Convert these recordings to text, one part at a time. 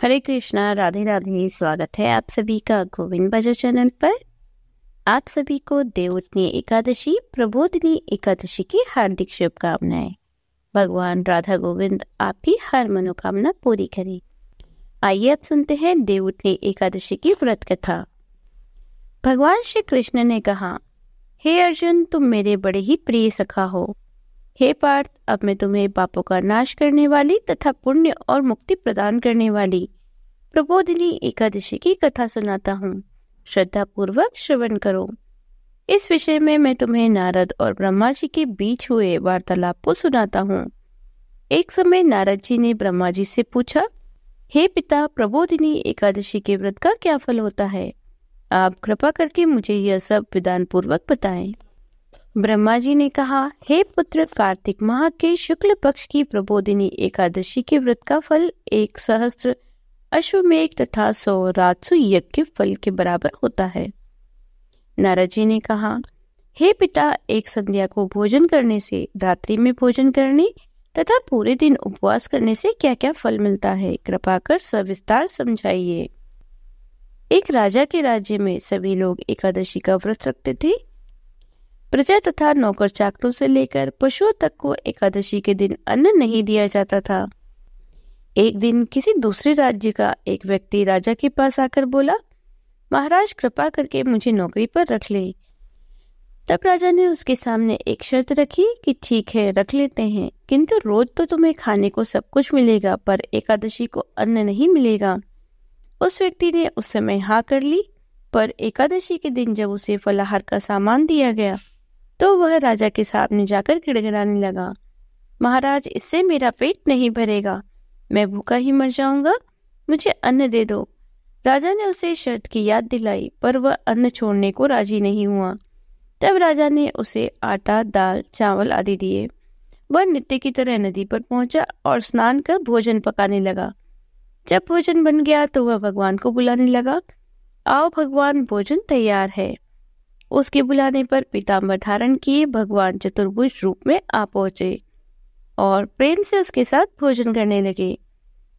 हरे कृष्णा, राधे राधे। स्वागत है आप सभी का गोविंद भजन चैनल पर। आप सभी को देवउठनी एकादशी, प्रबोधिनी एकादशी की हार्दिक शुभकामनाएं। भगवान राधा गोविंद आपकी हर मनोकामना पूरी करें। आइए अब सुनते हैं देवउठनी एकादशी की व्रत कथा। भगवान श्री कृष्ण ने कहा, हे अर्जुन, तुम मेरे बड़े ही प्रिय सखा हो। हे पार्थ, अब मैं तुम्हें पापों का नाश करने वाली तथा पुण्य और मुक्ति प्रदान करने वाली प्रबोधिनी एकादशी की कथा सुनाता हूँ। श्रद्धा पूर्वक श्रवण करो। इस विषय में मैं तुम्हें नारद और ब्रह्मा जी के बीच हुए वार्तालाप को सुनाता हूँ। एक समय नारद जी ने ब्रह्मा जी से पूछा, हे पिता, प्रबोधिनी एकादशी के व्रत का क्या फल होता है? आप कृपा करके मुझे यह सब विधान पूर्वक बताएं। ब्रह्मा जी ने कहा, हे पुत्र, कार्तिक माह के शुक्ल पक्ष की प्रबोधिनी एकादशी के व्रत का फल 1,000 अश्वमेघ तथा 100 राजसु यज्ञ के फल के बराबर होता है। नारद जी ने कहा, हे पिता, एक संध्या को भोजन करने से, रात्रि में भोजन करने तथा पूरे दिन उपवास करने से क्या क्या फल मिलता है? कृपा कर सविस्तार समझाइए। एक राजा के राज्य में सभी लोग एकादशी का व्रत रखते थे। प्रजा तथा नौकर चाकरों से लेकर पशुओं तक को एकादशी के दिन अन्न नहीं दिया जाता था। एक दिन किसी दूसरे राज्य का एक व्यक्ति राजा के पास आकर बोला, महाराज, कृपा करके मुझे नौकरी पर रख ले। तब राजा ने उसके सामने एक शर्त रखी कि ठीक है, रख लेते हैं, किंतु रोज तो तुम्हें खाने को सब कुछ मिलेगा, पर एकादशी को अन्न नहीं मिलेगा। उस व्यक्ति ने उस समय हाँ कर ली, पर एकादशी के दिन जब उसे फलाहार का सामान दिया गया तो वह राजा के सामने जाकर गिड़गिड़ाने लगा, महाराज, इससे मेरा पेट नहीं भरेगा, मैं भूखा ही मर जाऊंगा, मुझे अन्न दे दो। राजा ने उसे शर्त की याद दिलाई, पर वह अन्न छोड़ने को राजी नहीं हुआ। तब राजा ने उसे आटा, दाल, चावल आदि दिए। वह नित्य की तरह नदी पर पहुंचा और स्नान कर भोजन पकाने लगा। जब भोजन बन गया तो वह भगवान को बुलाने लगा, आओ भगवान, भोजन तैयार है। उसके बुलाने पर पीताम्बर धारण किए भगवान चतुर्भुज रूप में आ पहुंचे और प्रेम से उसके साथ भोजन करने लगे।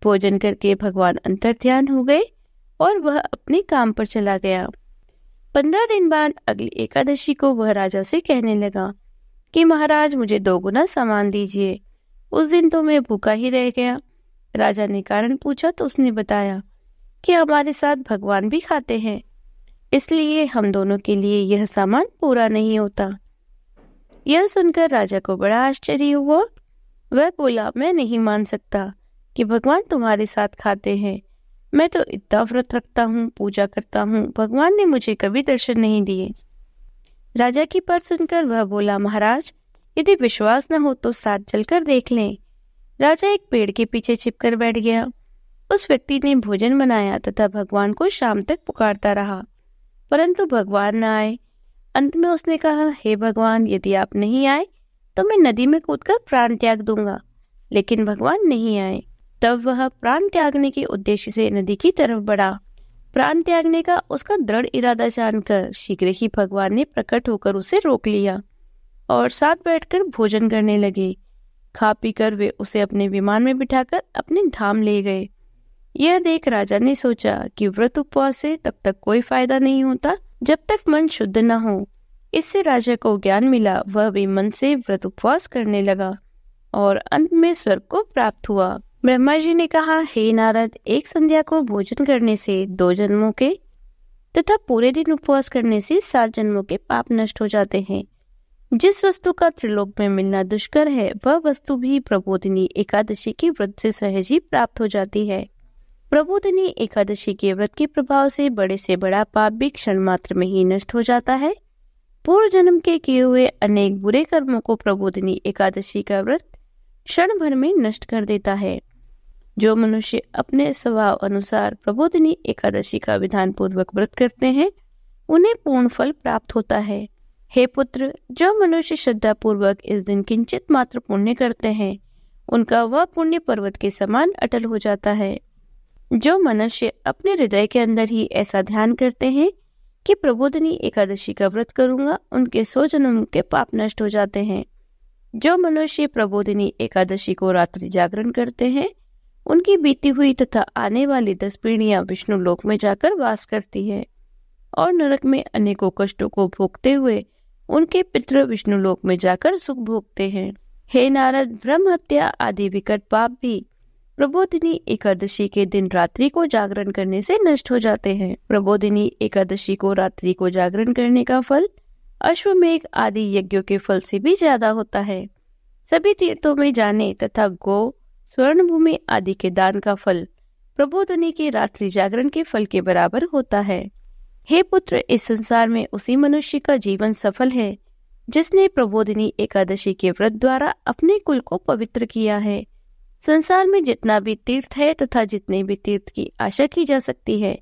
भोजन करके भगवान अंतर्ध्यान हो गए और वह अपने काम पर चला गया। 15 दिन बाद अगली एकादशी को वह राजा से कहने लगा कि महाराज, मुझे 2 गुना सामान दीजिए। उस दिन तो मैं भूखा ही रह गया। राजा ने कारण पूछा तो उसने बताया कि हमारे साथ भगवान भी खाते हैं, इसलिए हम दोनों के लिए यह सामान पूरा नहीं होता। यह सुनकर राजा को बड़ा आश्चर्य हुआ। वह बोला, मैं नहीं मान सकता कि भगवान तुम्हारे साथ खाते हैं। मैं तो इतना व्रत रखता हूँ, पूजा करता हूँ, भगवान ने मुझे कभी दर्शन नहीं दिए। राजा की बात सुनकर वह बोला, महाराज, यदि विश्वास न हो तो साथ चलकर देख लें। राजा एक पेड़ के पीछे छिपकर बैठ गया। उस व्यक्ति ने भोजन बनाया तथा भगवान को शाम तक पुकारता रहा, परंतु भगवान न आए। अंत में उसने कहा, हे भगवान, यदि आप नहीं आए तो मैं नदी में कूदकर प्राण त्याग दूंगा। लेकिन भगवान नहीं आए। तब वह प्राण त्यागने के उद्देश्य से नदी की तरफ बढ़ा। प्राण त्यागने का उसका दृढ़ इरादा जानकर शीघ्र ही भगवान ने प्रकट होकर उसे रोक लिया और साथ बैठकर भोजन करने लगे। खा पीकर वे उसे अपने विमान में बिठाकर अपने धाम ले गए। यह देख राजा ने सोचा कि व्रत उपवास से तब तक कोई फायदा नहीं होता जब तक मन शुद्ध न हो। इससे राजा को ज्ञान मिला। वह भी मन से व्रत उपवास करने लगा और अंत में स्वर्ग को प्राप्त हुआ। ब्रह्मा जी ने कहा, हे नारद, एक संध्या को भोजन करने से 2 जन्मों के तथा पूरे दिन उपवास करने से 7 जन्मों के पाप नष्ट हो जाते हैं। जिस वस्तु का त्रिलोक में मिलना दुष्कर है, वह वस्तु भी प्रबोधिनी एकादशी के व्रत से सहज ही प्राप्त हो जाती है। प्रबोधिनी एकादशी के व्रत के प्रभाव से बड़ा पाप भी क्षण मात्र में ही नष्ट हो जाता है। पूर्व जन्म के किए हुए अनेक बुरे कर्मों को प्रबोधिनी एकादशी का व्रत क्षण भर में नष्ट कर देता है। जो मनुष्य अपने स्वभाव अनुसार प्रबोधिनी एकादशी का विधान पूर्वक व्रत करते हैं, उन्हें पूर्ण फल प्राप्त होता है। हे पुत्र, जो मनुष्य श्रद्धा पूर्वक इस दिन किंचित मात्र पुण्य करते हैं, उनका वह पुण्य पर्वत के समान अटल हो जाता है। जो मनुष्य अपने हृदय के अंदर ही ऐसा ध्यान करते हैं कि प्रबोधिनी एकादशी का व्रत करूंगा, उनके 100 जन्म के पाप नष्ट हो जाते हैं। जो मनुष्य प्रबोधिनी एकादशी को रात्रि जागरण करते हैं, उनकी बीती हुई तथा आने वाली 10 पीढ़ियां विष्णु लोक में जाकर वास करती है और नरक में अनेकों कष्टों को भोगते हुए उनके पितृ विष्णु लोक में जाकर सुख भोगते हैं। हे नारद, ब्रह्म हत्या आदि विकट पाप भी प्रबोधिनी एकादशी के दिन रात्रि को जागरण करने से नष्ट हो जाते हैं। प्रबोधिनी एकादशी को रात्रि को जागरण करने का फल अश्वमेघ आदि यज्ञों के फल से भी ज्यादा होता है। सभी तीर्थों में जाने तथा गौ, स्वर्ण भूमि आदि के दान का फल प्रबोधिनी के रात्रि जागरण के फल के बराबर होता है। हे पुत्र, इस संसार में उसी मनुष्य का जीवन सफल है जिसने प्रबोधिनी एकादशी के व्रत द्वारा अपने कुल को पवित्र किया है। संसार में जितना भी तीर्थ है तथा जितने भी तीर्थ की आशा की जा सकती है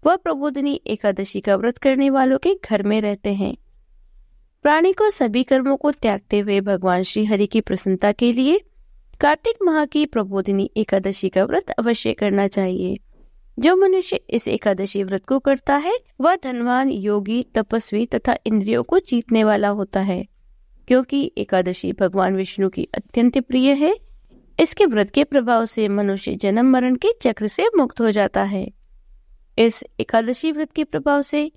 वह प्रबोधिनी एकादशी का व्रत करने वालों के घर में रहते हैं। प्राणी को सभी कर्मों को त्यागते हुए भगवान श्री हरि की प्रसन्नता के लिए कार्तिक माह की प्रबोधिनी एकादशी का व्रत अवश्य करना चाहिए। जो मनुष्य इस एकादशी व्रत को करता है वह धनवान, योगी, तपस्वी तथा इंद्रियों को जीतने वाला होता है, क्योंकि एकादशी भगवान विष्णु की अत्यंत प्रिय है। इसके व्रत के प्रभाव से मनुष्य जन्म मरण के चक्र से मुक्त हो जाता है। इस एकादशी व्रत के प्रभाव से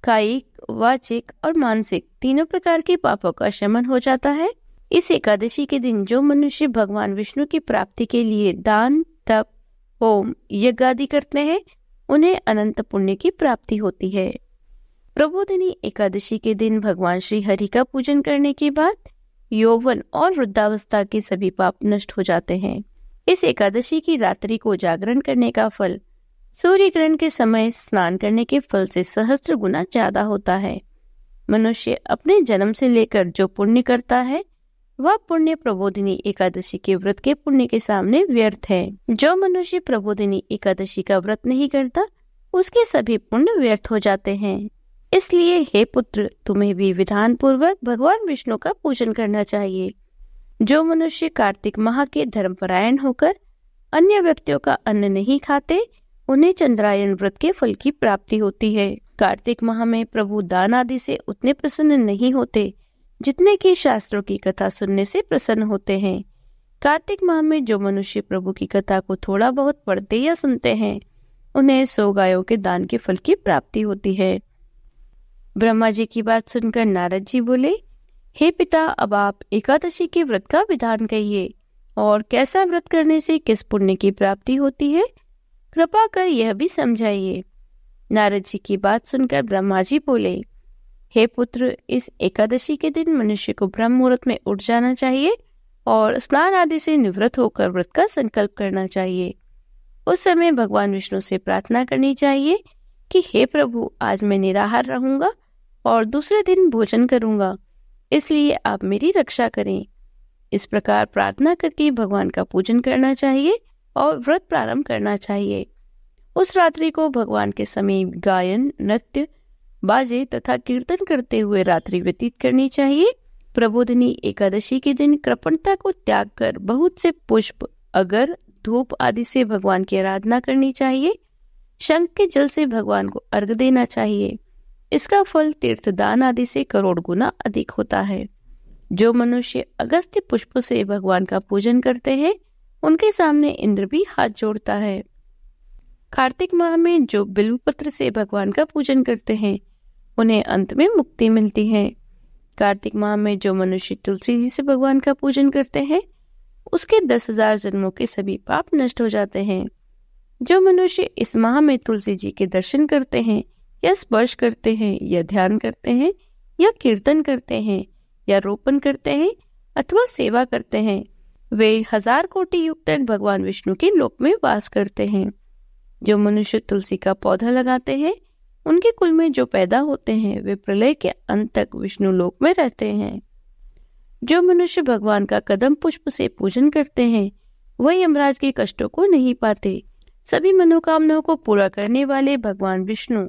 कायिक, वाचिक और मानसिक तीनों प्रकार के पापों का शमन हो जाता है। इस एकादशी के दिन जो मनुष्य भगवान विष्णु की प्राप्ति के लिए दान, तप, होम, यज्ञ आदि करते हैं उन्हें अनंत पुण्य की प्राप्ति होती है। प्रबोधिनी एकादशी के दिन भगवान श्री हरि का पूजन करने के बाद यौवन और वृद्धावस्था के सभी पाप नष्ट हो जाते हैं। इस एकादशी की रात्रि को जागरण करने का फल सूर्य ग्रहण के समय स्नान करने के फल से सहस्त्र गुना ज्यादा होता है। मनुष्य अपने जन्म से लेकर जो पुण्य करता है वह पुण्य प्रबोधिनी एकादशी के व्रत के पुण्य के सामने व्यर्थ है। जो मनुष्य प्रबोधिनी एकादशी का व्रत नहीं करता उसके सभी पुण्य व्यर्थ हो जाते हैं। इसलिए हे पुत्र, तुम्हें भी विधान पूर्वक भगवान विष्णु का पूजन करना चाहिए। जो मनुष्य कार्तिक माह के धर्मपरायण होकर अन्य व्यक्तियों का अन्न नहीं खाते उन्हें चंद्रायन व्रत के फल की प्राप्ति होती है। कार्तिक माह में प्रभु दान आदि से उतने प्रसन्न नहीं होते जितने कि शास्त्रों की कथा सुनने से प्रसन्न होते हैं। कार्तिक माह में जो मनुष्य प्रभु की कथा को थोड़ा बहुत पढ़ते या सुनते हैं उन्हें 100 गायों के दान के फल की प्राप्ति होती है। ब्रह्मा जी की बात सुनकर नारद जी बोले, हे पिता, अब आप एकादशी के व्रत का विधान कहिए और कैसा व्रत करने से किस पुण्य की प्राप्ति होती है, कृपा कर यह भी समझाइए। नारद जी की बात सुनकर ब्रह्मा जी बोले, हे पुत्र, इस एकादशी के दिन मनुष्य को ब्रह्म मुहूर्त में उठ जाना चाहिए और स्नान आदि से निवृत्त होकर व्रत का संकल्प करना चाहिए। उस समय भगवान विष्णु से प्रार्थना करनी चाहिए कि हे प्रभु, आज मैं निराहार रहूंगा और दूसरे दिन भोजन करूंगा, इसलिए आप मेरी रक्षा करें। इस प्रकार प्रार्थना करके भगवान का पूजन करना चाहिए और व्रत प्रारंभ करना चाहिए। उस रात्रि को भगवान के समीप गायन, नृत्य, बाजे तथा कीर्तन करते हुए रात्रि व्यतीत करनी चाहिए। प्रबोधिनी एकादशी के दिन कृपणता को त्याग कर बहुत से पुष्प, अगर, धूप आदि से भगवान की आराधना करनी चाहिए। शंख के जल से भगवान को अर्घ देना चाहिए। इसका फल तीर्थदान आदि से करोड़ गुना अधिक होता है। जो मनुष्य अगस्त्य पुष्प से भगवान का पूजन करते हैं उनके सामने इंद्र भी हाथ जोड़ता है। कार्तिक माह में जो बिल्व पत्र से भगवान का पूजन करते हैं उन्हें अंत में मुक्ति मिलती है। कार्तिक माह में जो मनुष्य तुलसी जी से भगवान का पूजन करते हैं उसके 10,000 जन्मों के सभी पाप नष्ट हो जाते हैं। जो मनुष्य इस माह में तुलसी जी के दर्शन करते हैं या स्पर्श करते हैं या ध्यान करते हैं या कीर्तन करते हैं या रोपण करते हैं अथवा सेवा करते हैं वे 1000 कोटि युग तक भगवान विष्णु के लोक में वास करते हैं। जो मनुष्य तुलसी का पौधा लगाते हैं उनके कुल में जो पैदा होते हैं वे प्रलय के अंत तक विष्णु लोक में रहते हैं। जो मनुष्य भगवान का कदम पुष्प से पूजन करते हैं वह यमराज के कष्टों को नहीं पाते। सभी मनोकामनाओं को पूरा करने वाले भगवान विष्णु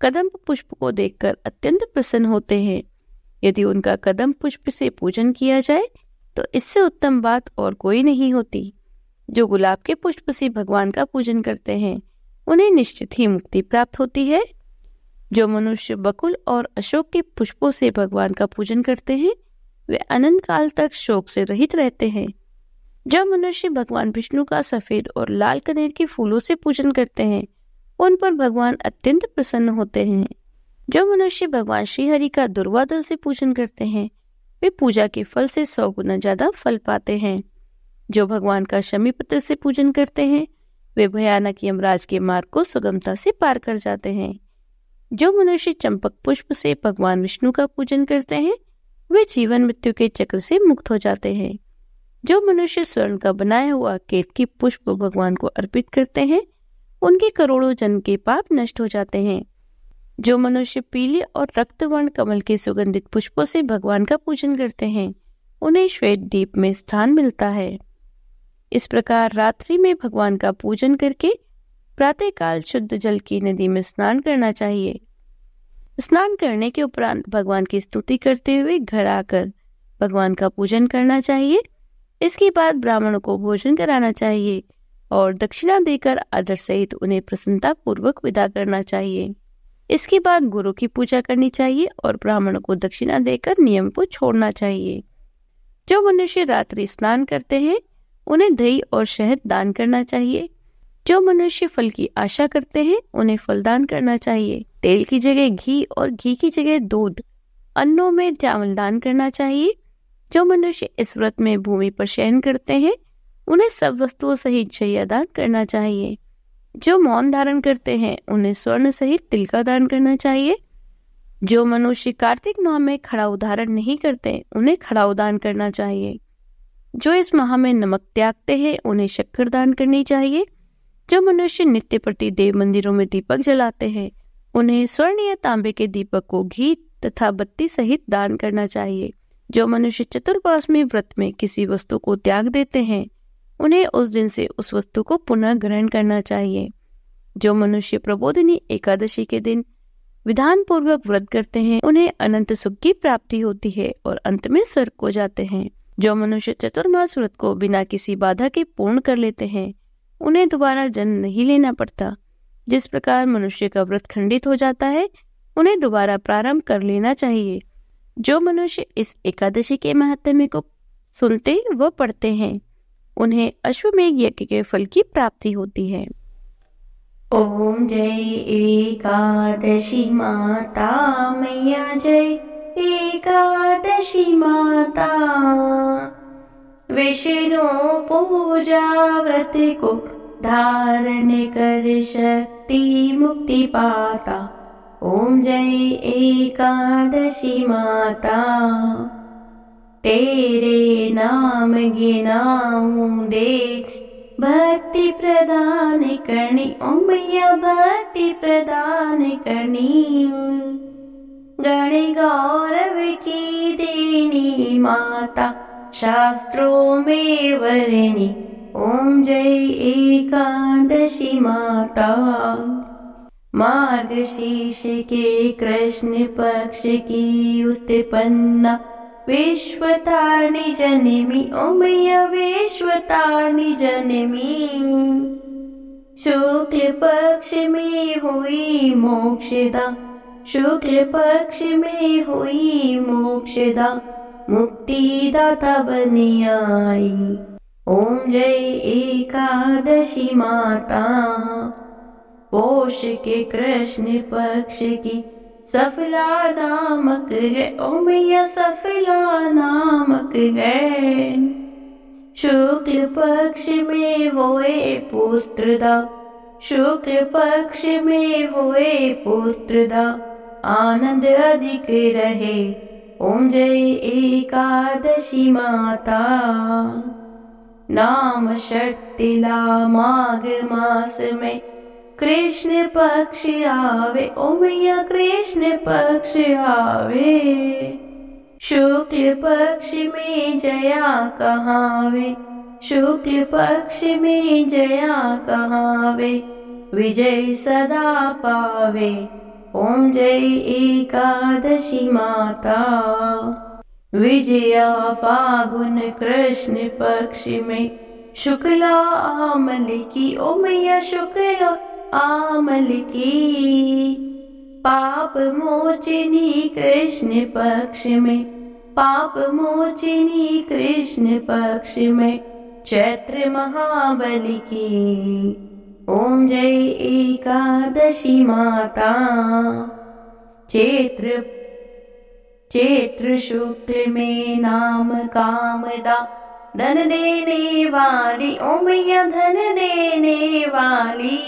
कदम पुष्प को देखकर अत्यंत प्रसन्न होते हैं। यदि उनका कदम पुष्प से पूजन किया जाए तो इससे उत्तम बात और कोई नहीं होती। जो गुलाब के पुष्प से भगवान का पूजन करते हैं उन्हें निश्चित ही मुक्ति प्राप्त होती है। जो मनुष्य बकुल और अशोक के पुष्पों से भगवान का पूजन करते हैं वे अनंत काल तक शोक से रहित रहते हैं। जो मनुष्य भगवान विष्णु का सफेद और लाल कनेर के फूलों से पूजन करते हैं उन पर भगवान अत्यंत प्रसन्न होते हैं। जो मनुष्य भगवान श्री हरि का दुर्वा दल से पूजन करते हैं वे पूजा के फल से 100 गुना ज्यादा फल पाते हैं। जो भगवान का शमी पत्र से पूजन करते हैं वे भयानक यमराज के मार्ग को सुगमता से पार कर जाते हैं। जो मनुष्य चंपक पुष्प से भगवान विष्णु का पूजन करते हैं वे जीवन मृत्यु के चक्र से मुक्त हो जाते हैं। जो मनुष्य स्वर्ण का बनाया हुआ केतकी पुष्प भगवान को अर्पित करते हैं उनके करोड़ों जन्म के पाप नष्ट हो जाते हैं। जो मनुष्य पीले और रक्तवर्ण कमल के सुगंधित पुष्पों से भगवान का पूजन करते हैं उन्हें श्वेत दीप में स्थान मिलता है। इस प्रकार रात्रि में भगवान का पूजन करके प्रातःकाल शुद्ध जल की नदी में स्नान करना चाहिए। स्नान करने के उपरांत भगवान की स्तुति करते हुए घर आकर भगवान का पूजन करना चाहिए। इसके बाद ब्राह्मणों को भोजन कराना चाहिए और दक्षिणा देकर आदर सहित उन्हें प्रसन्नता पूर्वक विदा करना चाहिए। इसके बाद गुरु की पूजा करनी चाहिए और ब्राह्मणों को दक्षिणा देकर नियम को छोड़ना चाहिए। जो मनुष्य रात्रि स्नान करते हैं उन्हें दही और शहद दान करना चाहिए। जो मनुष्य फल की आशा करते हैं उन्हें फल दान करना चाहिए। तेल की जगह घी और घी की जगह दूध, अन्नों में चावल दान करना चाहिए। जो मनुष्य इस व्रत में भूमि पर शयन करते हैं उन्हें सब वस्तुओं सहित शय्या दान करना चाहिए। जो मौन धारण करते हैं उन्हें स्वर्ण सहित तिल का दान करना चाहिए। जो मनुष्य कार्तिक माह में खड़ाऊ धारण नहीं करते उन्हें खड़ाऊ दान करना चाहिए। जो इस माह में नमक त्यागते हैं उन्हें शक्कर दान करनी चाहिए। जो मनुष्य नित्य प्रति देव मंदिरों में दीपक जलाते हैं उन्हें स्वर्ण या तांबे के दीपक को घी तथा बत्ती सहित दान करना चाहिए। जो मनुष्य चतुर्मास में व्रत में किसी वस्तु को त्याग देते हैं उन्हें उस दिन से उस वस्तु को पुनः ग्रहण करना चाहिए। जो मनुष्य प्रबोधिनी एकादशी के दिन विधान पूर्वक व्रत करते हैं उन्हें अनंत सुख की प्राप्ति होती है और अंत में स्वर्ग को जाते हैं। जो मनुष्य चतुर्मास व्रत को बिना किसी बाधा के पूर्ण कर लेते हैं उन्हें दोबारा जन्म नहीं लेना पड़ता। जिस प्रकार मनुष्य का व्रत खंडित हो जाता है उन्हें दोबारा प्रारंभ कर लेना चाहिए। जो मनुष्य इस एकादशी के महात्म्य को सुनते व पढ़ते हैं उन्हें अश्वमेघ यज्ञ के फल की प्राप्ति होती है। ओम जय एकादशी माता मैया, जय एकादशी माता। विष्णु पूजा व्रत को धारण कर शक्ति मुक्ति पाता। ओम जय एकादशी माता। तेरे नाम गिनाऊं देख भक्ति प्रदान करनी। ओम मैया भक्ति प्रदान करनी। गण गौरव की देनी माता, शास्त्रों में वरनी। ओम जय एकादशी माता। मार्गशीर्ष के कृष्ण पक्ष की उत्पन्ना विश्वतारिणी जननी। ओम मैया विश्वतारिणी जननी। शुक्ल पक्ष में हुई मोक्षदा, शुक्ल पक्ष में हुई मोक्षदा, मुक्तिदाता बनी आई। ओम जय एकादशी माता। पोष के कृष्ण पक्ष की सफला नामक है। ओम मैया सफला नामक है। शुक्ल पक्ष में हुए पुत्रदा, शुक्ल पक्ष में हुए पुत्रदा, आनंद अधिक रहे। ओम जय एकादशी माता। नाम षट्तिला माघ मास में कृष्ण पक्ष आवे। ओम मैया कृष्ण पक्ष आवे। शुक्ल पक्ष में जया कहावे, शुक्ल पक्ष में जया कहावे, विजय सदा पावे। ओम जय एकादशी माता। विजया फागुन कृष्ण पक्ष में शुक्ला आमल की। ओम मैया शुक्ला आमल की। पाप मोचनी कृष्ण पक्ष में, पाप मोचनी कृष्ण पक्ष में, चैत्र महाबली की। ओम जय एकादशी माता। चैत्र शुक्ल में नाम कामदा, धन देने वाली ओ मैया धन देने वाली।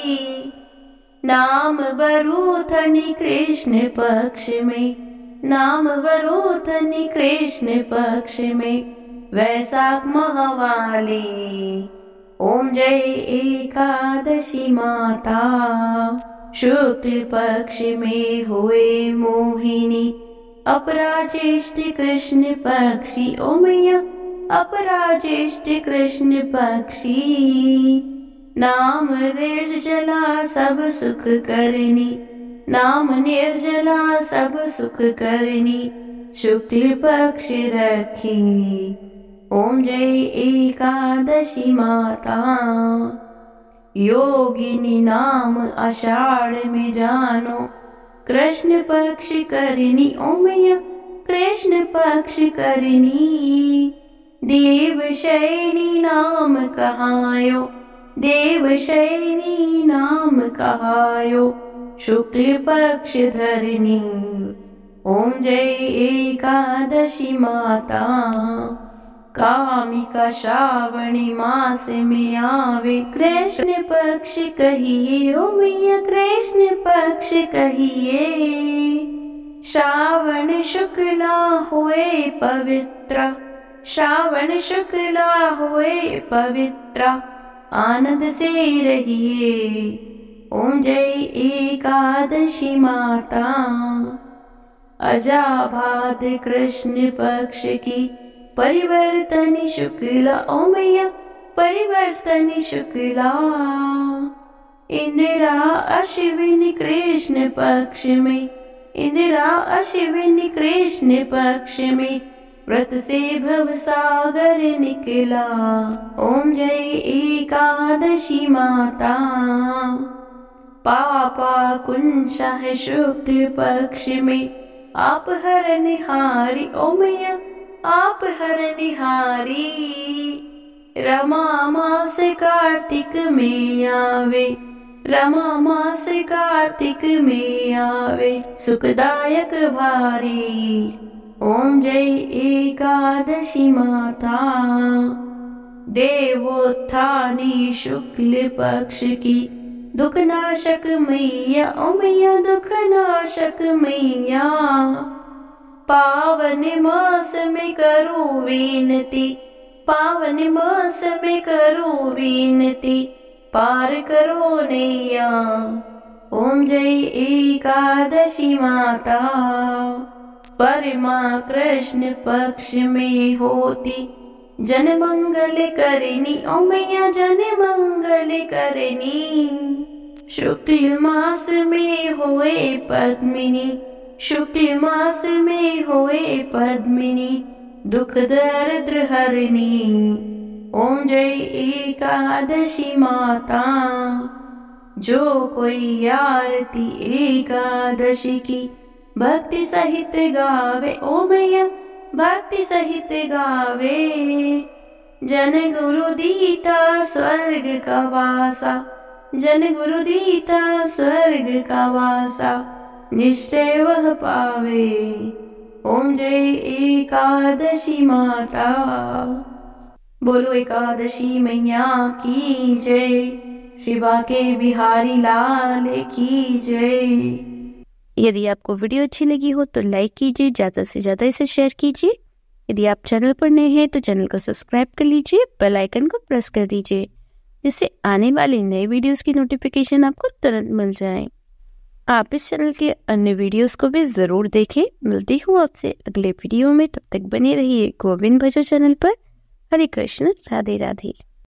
नाम बरूथनी कृष्ण पक्ष में, नाम बरूथनी कृष्ण पक्ष में, वैशाख महवाली। ओम जय एकादशी माता। शुक्ल पक्ष में हुए मोहिनी, अपराजेष्ठ कृष्ण पक्षी ओ मैया अपराजेष्ठ कृष्ण पक्षी। नाम निर्जला सब सुख करनी, नाम निर्जला सब सुख करनी, शुक्ल पक्ष रखी। ओम जय एकादशी माता। योगिनी नाम आषाढ़ में जानो, कृष्ण पक्ष करनी ओ मैया कृष्ण पक्ष करनी। देवशयनी नाम कहायो, देवशयनी नाम कहायो, शुक्ल पक्ष धरनी। ओम जय एकादशी माता। कामिका श्रावणी मास में आवे, कृष्ण पक्ष कहिए ओ मैया कृष्ण पक्ष कहिए। श्रावण शुक्ला हुए पवित्र, श्रावण शुक्ला हुए पवित्र, आनंद से रहिए। ओम जय एकादशी माता। अजाभाद कृष्ण पक्ष की परिवर्तन शुक्ला ओ मैया परिवर्तन शुक्ला। इंदिरा अश्विनी कृष्ण पक्ष में, इंदिरा अश्विनी कृष्ण पक्ष में, व्रत से भव सागर निकला। ओम जय एकादशी माता। पापा कुंशा है शुक्ल पक्ष में, आप हर निहारी ओ मैया आप हर निहारी। रमा मास कार्तिक में आवे, रमा मास कार्तिक में आवे, सुखदायक भारी। ओम जय एकादशी माता। देवोत्थानी शुक्ल पक्ष की, दुखनाशक मैया ओ मैया दुखनाशक मैया। पावन मास में करो विनती, पावन मास में करो विनती, पार करो नैया। ओम जय एकादशी माता। परमा कृष्ण पक्ष में होती, जन मंगल करनी ओ मैया जन मंगल करनी। शुक्ल मास में हुए पद्मिनी, शुक्ल मास में हुए पद्मिनी, दुख दरिद्र हरनी। ओम जय एकादशी माता। जो कोई आरती एकादशी की, भक्ति सहित गावे ओ मैया भक्ति सहित गावे। जन गुरु दीता स्वर्ग का वासा, जन गुरु दीता स्वर्ग का वासा, निश्चय वह पावे। ओम जय एकादशी माता। बोलो एकादशी मैया की जय, शिवा के बिहारी लाल की जय। यदि आपको वीडियो अच्छी लगी हो तो लाइक कीजिए, ज़्यादा से ज़्यादा इसे शेयर कीजिए। यदि आप चैनल पर नए हैं तो चैनल को सब्सक्राइब कर लीजिए, बेल आइकन को प्रेस कर दीजिए, जिससे आने वाली नए वीडियोस की नोटिफिकेशन आपको तुरंत मिल जाए। आप इस चैनल के अन्य वीडियोस को भी ज़रूर देखें। मिलती हूँ आपसे अगले वीडियो में, तब तक बने रहिए गोविंद भजो चैनल पर। हरे कृष्ण, राधे राधे।